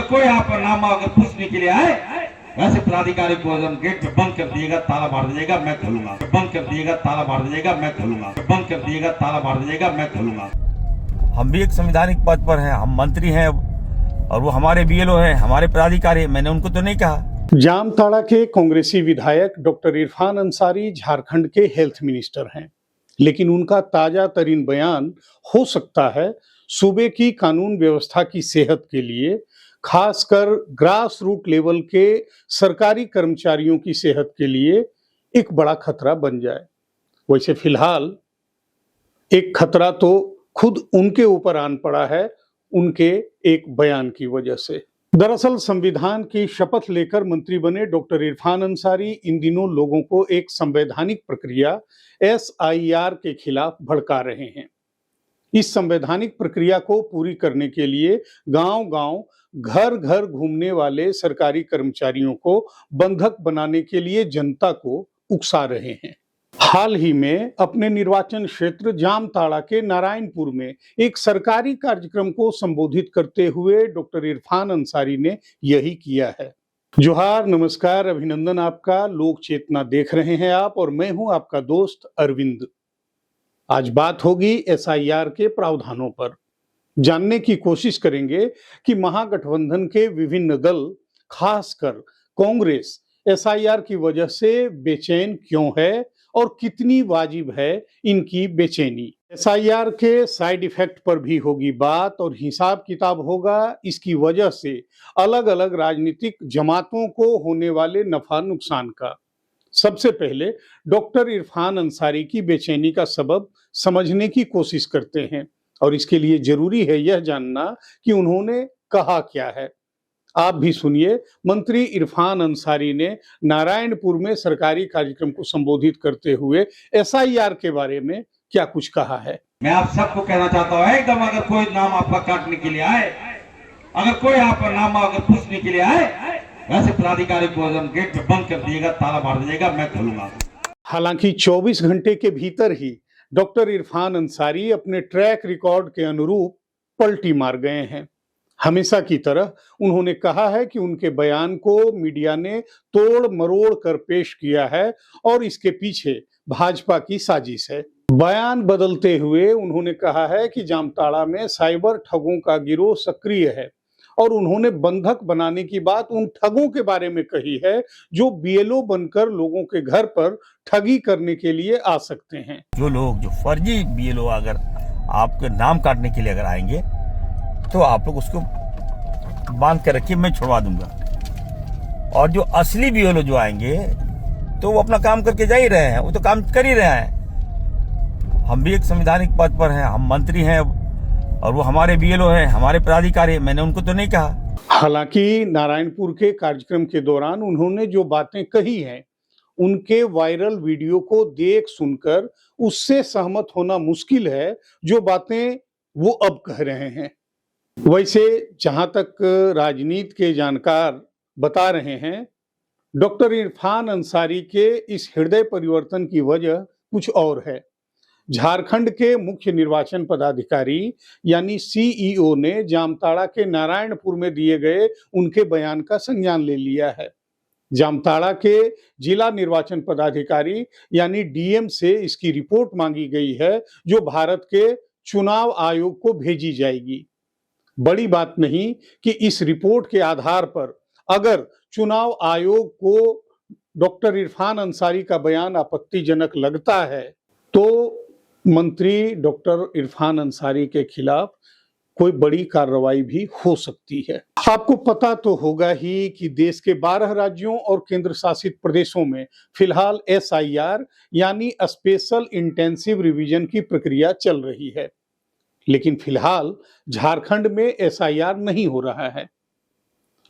कोई आपका नाम अगर पूछने के लिए आए, वैसे पदाधिकारी को गेट पे बंद कर दिएगा, ताला मार दीजिएगा, मैं खोलूंगा। बंद कर दिएगा, ताला मार दीजिएगा, मैं खोलूंगा। बंद कर दिएगा, ताला मार दीजिएगा, मैं खोलूंगा। हम भी एक संवैधानिक पद पर हैं, हम मंत्री हैं और वो हमारे बीएलओ हैं, हमारे पदाधिकारी हैं। मैंने उनको तो नहीं कहा। जामताड़ा के कांग्रेसी विधायक डॉक्टर इरफान अंसारी झारखंड के हेल्थ मिनिस्टर हैं, लेकिन उनका ताजा तरीन बयान हो सकता है सूबे की कानून व्यवस्था की सेहत के लिए, खासकर ग्रास रूट लेवल के सरकारी कर्मचारियों की सेहत के लिए एक बड़ा खतरा बन जाए। वैसे फिलहाल एक खतरा तो खुद उनके ऊपर आन पड़ा है, उनके एक बयान की वजह से। दरअसल संविधान की शपथ लेकर मंत्री बने डॉक्टर इरफान अंसारी इन दिनों लोगों को एक संवैधानिक प्रक्रिया SIR के खिलाफ भड़का रहे हैं। इस संवैधानिक प्रक्रिया को पूरी करने के लिए गांव-गांव, घर-घर घूमने वाले सरकारी कर्मचारियों को बंधक बनाने के लिए जनता को उकसा रहे हैं। हाल ही में अपने निर्वाचन क्षेत्र जामताड़ा के नारायणपुर में एक सरकारी कार्यक्रम को संबोधित करते हुए डॉक्टर इरफान अंसारी ने यही किया है। जोहार, नमस्कार, अभिनंदन आपका। लोक चेतना देख रहे हैं आप और मैं हूं आपका दोस्त अरविंद। आज बात होगी SIR के प्रावधानों पर। जानने की कोशिश करेंगे कि महागठबंधन के विभिन्न दल, खासकर कांग्रेस, SIR की वजह से बेचैन क्यों है और कितनी वाजिब है इनकी बेचैनी। SIR के साइड इफेक्ट पर भी होगी बात और हिसाब किताब होगा इसकी वजह से अलग अलग राजनीतिक जमातों को होने वाले नफा नुकसान का। सबसे पहले डॉक्टर इरफान अंसारी की बेचैनी का सबब समझने की कोशिश करते हैं और इसके लिए जरूरी है यह जानना कि उन्होंने कहा क्या है। आप भी सुनिए मंत्री इरफान अंसारी ने नारायणपुर में सरकारी कार्यक्रम को संबोधित करते हुए SIR के बारे में क्या कुछ कहा है। मैं आप सबको कहना चाहता हूँ, एकदम अगर कोई नाम आपका काटने के लिए आए, अगर कोई आपका नाम अगर पूछने के लिए आए, वैसे पदाधिकारी को गेट पे बंद कर दिएगा, ताला मार दीजिएगा, मैं खोलूंगा। हालांकि 24 घंटे के भीतर ही डॉक्टर इरफान अंसारी अपने ट्रैक रिकॉर्ड के अनुरूप पलटी मार गए हैं। हमेशा की तरह उन्होंने कहा है कि उनके बयान को मीडिया ने तोड़ मरोड़ कर पेश किया है और इसके पीछे भाजपा की साजिश है। बयान बदलते हुए उन्होंने कहा है कि जामताड़ा में साइबर ठगों का गिरोह सक्रिय है और उन्होंने बंधक बनाने की बात उन ठगों के बारे में कही है जो BLO बनकर लोगों के घर पर ठगी करने के लिए आ सकते हैं। जो लोग जो फर्जी BLO अगर आपके नाम काटने के लिए अगर आएंगे तो आप लोग उसको बांध कर रखिए, मैं छुड़वा दूंगा। और जो असली BLO जो आएंगे तो वो अपना काम करके जा ही रहे हैं, वो तो काम कर ही रहे हैं। हम भी एक संवैधानिक पद पर हैं, हम मंत्री हैं और वो हमारे BLO हैं, हमारे पदाधिकारी हैं। मैंने उनको तो नहीं कहा। हालांकि नारायणपुर के कार्यक्रम के दौरान उन्होंने जो बातें कही हैं, उनके वायरल वीडियो को देख सुनकर उससे सहमत होना मुश्किल है जो बातें वो अब कह रहे हैं। वैसे जहां तक राजनीति के जानकार बता रहे हैं, डॉक्टर इरफान अंसारी के इस हृदय परिवर्तन की वजह कुछ और है। झारखंड के मुख्य निर्वाचन पदाधिकारी यानी CEO ने जामताड़ा के नारायणपुर में दिए गए उनके बयान का संज्ञान ले लिया है। जामताड़ा के जिला निर्वाचन पदाधिकारी यानी DM से इसकी रिपोर्ट मांगी गई है जो भारत के चुनाव आयोग को भेजी जाएगी। बड़ी बात नहीं कि इस रिपोर्ट के आधार पर अगर चुनाव आयोग को डॉक्टर इरफान अंसारी का बयान आपत्तिजनक लगता है तो मंत्री डॉक्टर इरफान अंसारी के खिलाफ कोई बड़ी कार्रवाई भी हो सकती है। आपको पता तो होगा ही कि देश के 12 राज्यों और केंद्र शासित प्रदेशों में फिलहाल SIR यानी स्पेशल इंटेंसिव रिवीजन की प्रक्रिया चल रही है, लेकिन फिलहाल झारखंड में SIR नहीं हो रहा है।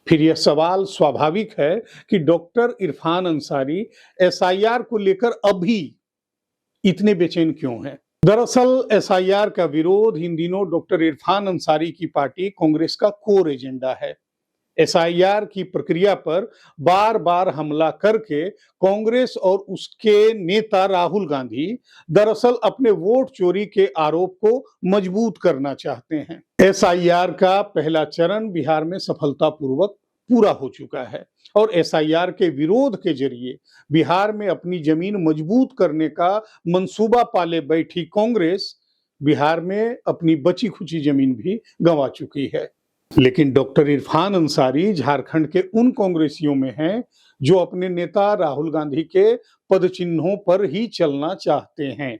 फिर यह सवाल स्वाभाविक है कि डॉक्टर इरफान अंसारी SIR को लेकर अभी इतने बेचैन क्यों हैं। दरअसल SIR का विरोध इन दिनों डॉक्टर इरफान अंसारी की पार्टी कांग्रेस का कोर एजेंडा है। एसआईआर की प्रक्रिया पर बार बार हमला करके कांग्रेस और उसके नेता राहुल गांधी दरअसल अपने वोट चोरी के आरोप को मजबूत करना चाहते हैं। एसआईआर का पहला चरण बिहार में सफलतापूर्वक पूरा हो चुका है और एसआईआर के विरोध के जरिए बिहार में अपनी जमीन मजबूत करने का मंसूबा पाले बैठी कांग्रेस बिहार में अपनी बची खुची जमीन भी गंवा चुकी है। लेकिन डॉक्टर इरफान अंसारी झारखंड के उन कांग्रेसियों में हैं जो अपने नेता राहुल गांधी के पदचिन्हों पर ही चलना चाहते हैं।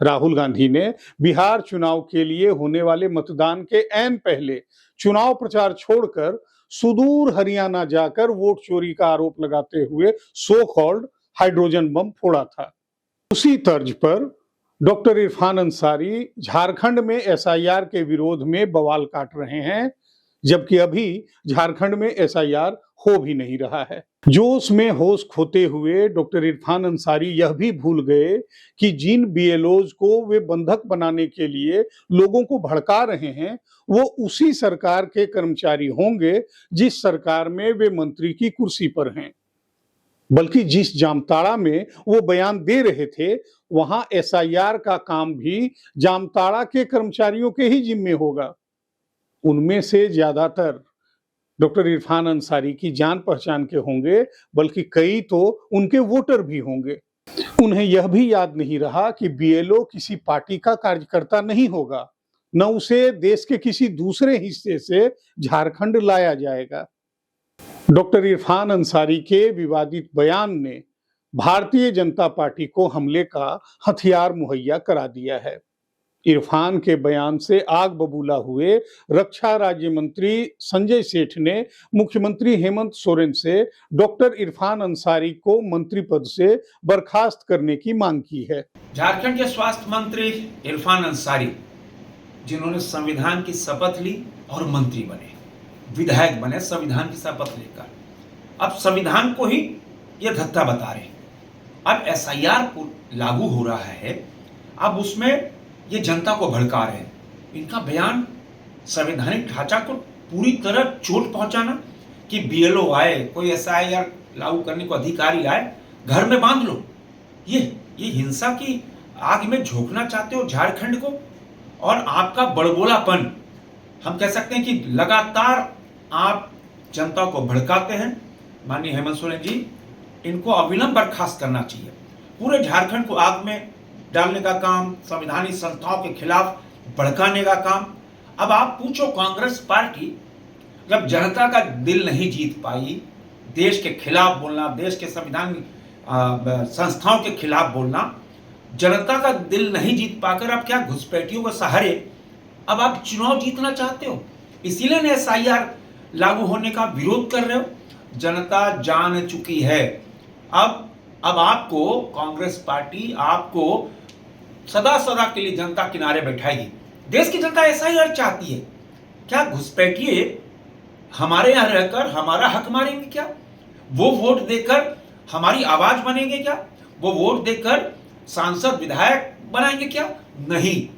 राहुल गांधी ने बिहार चुनाव के लिए होने वाले मतदान के ऐन पहले चुनाव प्रचार छोड़कर सुदूर हरियाणा जाकर वोट चोरी का आरोप लगाते हुए सो कॉल्ड हाइड्रोजन बम फोड़ा था। उसी तर्ज पर डॉक्टर इरफान अंसारी झारखंड में एसआईआर के विरोध में बवाल काट रहे हैं, जबकि अभी झारखंड में एसआईआर हो भी नहीं रहा है। जोश में होश खोते हुए डॉक्टर इरफान अंसारी यह भी भूल गए कि जिन बीएलओज को वे बंधक बनाने के लिए लोगों को भड़का रहे हैं वो उसी सरकार के कर्मचारी होंगे जिस सरकार में वे मंत्री की कुर्सी पर हैं। बल्कि जिस जामताड़ा में वो बयान दे रहे थे वहां एसआईआर का काम भी जामताड़ा के कर्मचारियों के ही जिम्मे होगा। उनमें से ज्यादातर डॉक्टर इरफान अंसारी की जान पहचान के होंगे, बल्कि कई तो उनके वोटर भी होंगे। उन्हें यह भी याद नहीं रहा कि बीएलओ किसी पार्टी का कार्यकर्ता नहीं होगा, न उसे देश के किसी दूसरे हिस्से से झारखंड लाया जाएगा। डॉक्टर इरफान अंसारी के विवादित बयान ने भारतीय जनता पार्टी को हमले का हथियार मुहैया करा दिया है। इरफान के बयान से आग बबूला हुए रक्षा राज्य मंत्री संजय सेठ ने मुख्यमंत्री हेमंत सोरेन से डॉक्टर इरफान अंसारी को मंत्री पद से बर्खास्त करने की मांग की है। झारखंड के स्वास्थ्य मंत्री इरफान अंसारी, जिन्होंने संविधान की शपथ ली और मंत्री बने, विधायक बने संविधान की शपथ लेकर, अब संविधान को ही ये धत्ता बता रहे। अब एसआईआर लागू हो रहा है, अब उसमें ये जनता को भड़का रहे हैं। इनका बयान संवैधानिक ढांचा को पूरी तरह चोट पहुंचाना कि बीएलओ आए, कोई एसआईआर लागू करने को अधिकारी आए, घर में बांध लो, ये हिंसा की आग में झोंकना चाहते हो झारखंड को। और आपका बड़बोलापन, हम कह सकते हैं कि लगातार आप जनता को भड़काते हैं। माननीय हेमंत सोरेन जी, इनको अविलंब बर्खास्त करना चाहिए। पूरे झारखंड को आग में डालने का काम, संवैधानिक संस्थाओं के खिलाफ भड़काने का काम। अब आप पूछो, कांग्रेस पार्टी जब जनता का दिल नहीं जीत पाई, देश के खिलाफ बोलना, देश के संवैधानिक संस्थाओं के खिलाफ बोलना, जनता का दिल नहीं जीत पाकर अब क्या घुसपैठियों के सहारे अब आप चुनाव जीतना चाहते हो, इसीलिए ने एसआईआर लागू होने का विरोध कर रहे हो। जनता जान चुकी है। अब आपको कांग्रेस पार्टी आपको सदा सदा के लिए जनता किनारे बैठाएगी। देश की जनता एसआईआर चाहती है। क्या घुसपैठिए हमारे यहां रहकर हमारा हक मारेंगे क्या? वो वोट देकर हमारी आवाज बनेंगे क्या? वो वोट देकर सांसद विधायक बनाएंगे क्या? नहीं,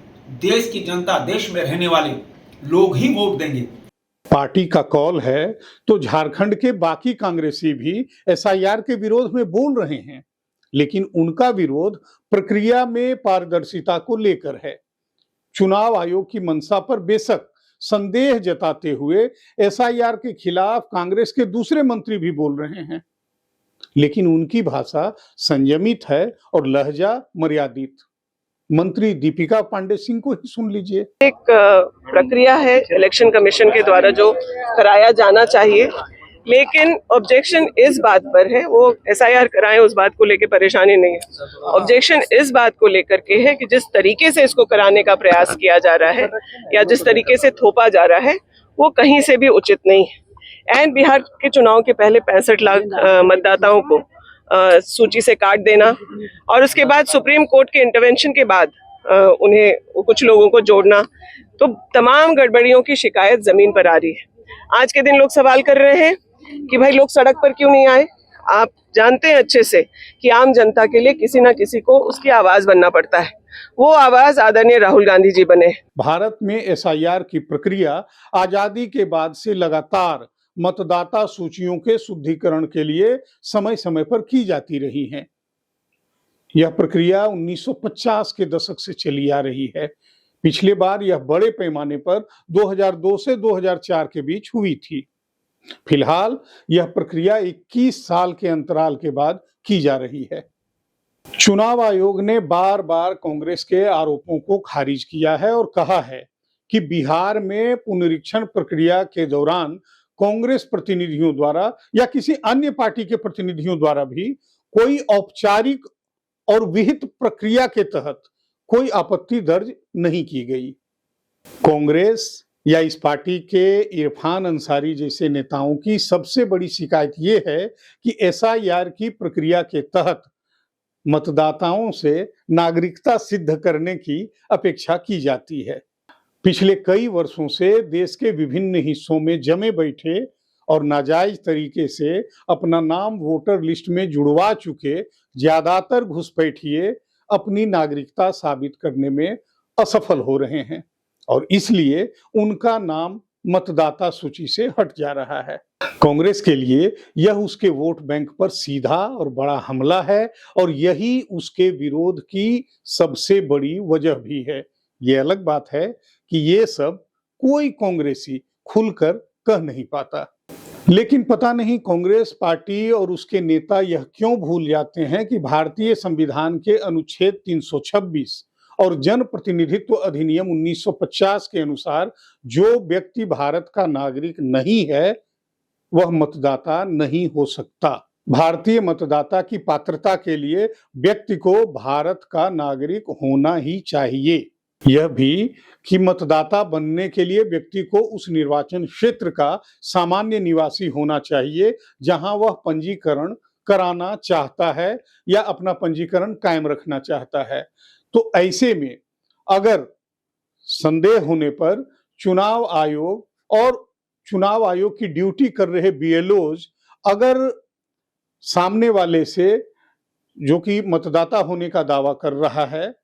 देश की जनता, देश में रहने वाले लोग ही वोट देंगे। पार्टी का कॉल है तो झारखंड के बाकी कांग्रेसी भी एसआईआर के विरोध में बोल रहे हैं, लेकिन उनका विरोध प्रक्रिया में पारदर्शिता को लेकर है। चुनाव आयोग की मंशा पर बेशक संदेह जताते हुए एसआईआर के खिलाफ कांग्रेस के दूसरे मंत्री भी बोल रहे हैं, लेकिन उनकी भाषा संयमित है और लहजा मर्यादित। मंत्री दीपिका पांडे सिंह को ही सुन लीजिए। एक प्रक्रिया है इलेक्शन कमीशन के द्वारा जो कराया जाना चाहिए, लेकिन ऑब्जेक्शन इस बात पर है, वो एसआईआर कराएं उस बात को लेकर परेशानी नहीं है। ऑब्जेक्शन इस बात को लेकर के है कि जिस तरीके से इसको कराने का प्रयास किया जा रहा है या जिस तरीके से थोपा जा रहा है वो कहीं से भी उचित नहीं है। एंड बिहार के चुनाव के पहले 65 लाख मतदाताओं को सूची से काट देना और उसके बाद सुप्रीम कोर्ट के इंटरवेंशन के बाद उन्हें कुछ लोगों को जोड़ना, तो तमाम गड़बड़ियों की शिकायत जमीन पर आ रही है। आज के दिन लोग सवाल कर रहे हैं कि भाई लोग सड़क पर क्यों नहीं आए। आप जानते हैं अच्छे से कि आम जनता के लिए किसी ना किसी को उसकी आवाज बनना पड़ता है। वो आवाज आदरणीय राहुल गांधी जी बने। भारत में एसआईआर की प्रक्रिया आजादी के बाद से लगातार मतदाता सूचियों के शुद्धिकरण के लिए समय समय पर की जाती रही हैं। यह प्रक्रिया 1950 के दशक से चली आ रही है। पिछले बार यह बड़े पैमाने पर 2002 से 2004 के बीच हुई थी। फिलहाल यह प्रक्रिया 21 साल के अंतराल के बाद की जा रही है। चुनाव आयोग ने बार बार कांग्रेस के आरोपों को खारिज किया है और कहा है कि बिहार में पुनरीक्षण प्रक्रिया के दौरान कांग्रेस प्रतिनिधियों द्वारा या किसी अन्य पार्टी के प्रतिनिधियों द्वारा भी कोई औपचारिक और विहित प्रक्रिया के तहत कोई आपत्ति दर्ज नहीं की गई। कांग्रेस या इस पार्टी के इरफान अंसारी जैसे नेताओं की सबसे बड़ी शिकायत ये है कि एसआईआर की प्रक्रिया के तहत मतदाताओं से नागरिकता सिद्ध करने की अपेक्षा की जाती है। पिछले कई वर्षों से देश के विभिन्न हिस्सों में जमे बैठे और नाजायज तरीके से अपना नाम वोटर लिस्ट में जुड़वा चुके ज्यादातर घुसपैठिए अपनी नागरिकता साबित करने में असफल हो रहे हैं और इसलिए उनका नाम मतदाता सूची से हट जा रहा है। कांग्रेस के लिए यह उसके वोट बैंक पर सीधा और बड़ा हमला है और यही उसके विरोध की सबसे बड़ी वजह भी है। ये अलग बात है कि ये सब कोई कांग्रेसी खुलकर कह नहीं पाता। लेकिन पता नहीं कांग्रेस पार्टी और उसके नेता यह क्यों भूल जाते हैं कि भारतीय संविधान के अनुच्छेद 326 और जन प्रतिनिधित्व अधिनियम 1950 के अनुसार जो व्यक्ति भारत का नागरिक नहीं है वह मतदाता नहीं हो सकता। भारतीय मतदाता की पात्रता के लिए व्यक्ति को भारत का नागरिक होना ही चाहिए। यह भी कि मतदाता बनने के लिए व्यक्ति को उस निर्वाचन क्षेत्र का सामान्य निवासी होना चाहिए जहां वह पंजीकरण कराना चाहता है या अपना पंजीकरण कायम रखना चाहता है। तो ऐसे में अगर संदेह होने पर चुनाव आयोग की ड्यूटी कर रहे बीएलओज अगर सामने वाले से जो कि मतदाता होने का दावा कर रहा है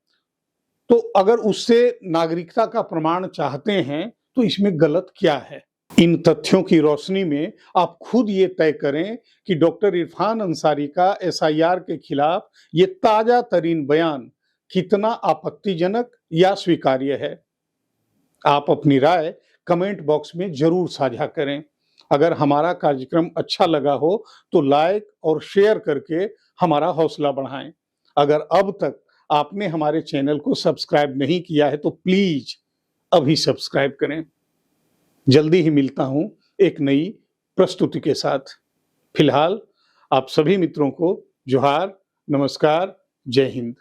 तो अगर उससे नागरिकता का प्रमाण चाहते हैं तो इसमें गलत क्या है? इन तथ्यों की रोशनी में आप खुद ये तय करें कि डॉक्टर इरफान अंसारी का एसआईआर के खिलाफ ये ताजा तरीन बयान कितना आपत्तिजनक या स्वीकार्य है। आप अपनी राय कमेंट बॉक्स में जरूर साझा करें। अगर हमारा कार्यक्रम अच्छा लगा हो तो लाइक और शेयर करके हमारा हौसला बढ़ाएं। अगर अब तक आपने हमारे चैनल को सब्सक्राइब नहीं किया है तो प्लीज अभी सब्सक्राइब करें। जल्दी ही मिलता हूं एक नई प्रस्तुति के साथ। फिलहाल आप सभी मित्रों को जोहार, नमस्कार, जय हिंद।